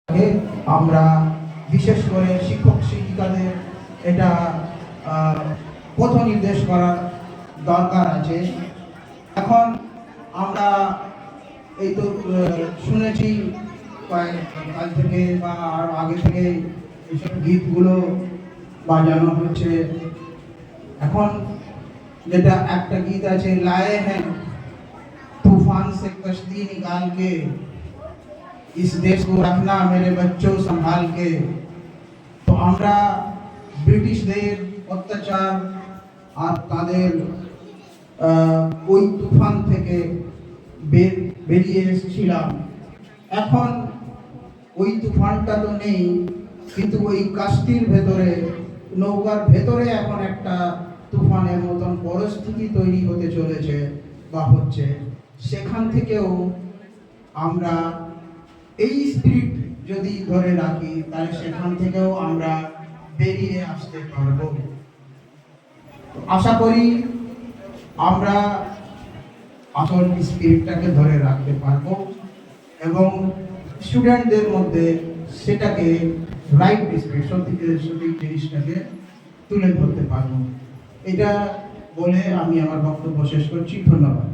আমরা বিশেষ করে শিক্ষক শিক্ষিকাদের এটা পথ নির্দেশ করার দরকার আছে। এখন আমরা এই তো শুনেছি কাল থেকে বা আর আগে থেকে এইসব গীতগুলো বাজানো হচ্ছে। এখন যেটা একটা গীত আছে, লায়ে হ্যাঁ तूफान से कश्ती निकाल के इस देश को रखना मेरे बच्चों संभाल के। तो আমরা ব্রিটিশদের অত্যাচার আর তাদের ওই তুফান থেকে বেরিয়ে এসেছিলাম। এখন ওই তুফানটা তো নেই, কিন্তু ওই কাস্তির ভেতরে, নৌকার ভেতরে এখন একটা তুফানের মতন পরিস্থিতি তৈরি হতে চলেছে বা হচ্ছে। সেখান থেকেও আমরা এই স্পিরিট যদি ধরে রাখি, তাহলে সেখান থেকেও আমরা বেরিয়ে আসতে পারব। আশা করি আমরা আসল স্পিরিটটাকে ধরে রাখতে পারবো এবং স্টুডেন্টদের মধ্যে সেটাকে রাইট স্পিরিট, সঠিক জিনিসটাকে তুলে ধরতে পারবো। এটা বলে আমি আমার বক্তব্য শেষ করছি। ধন্যবাদ।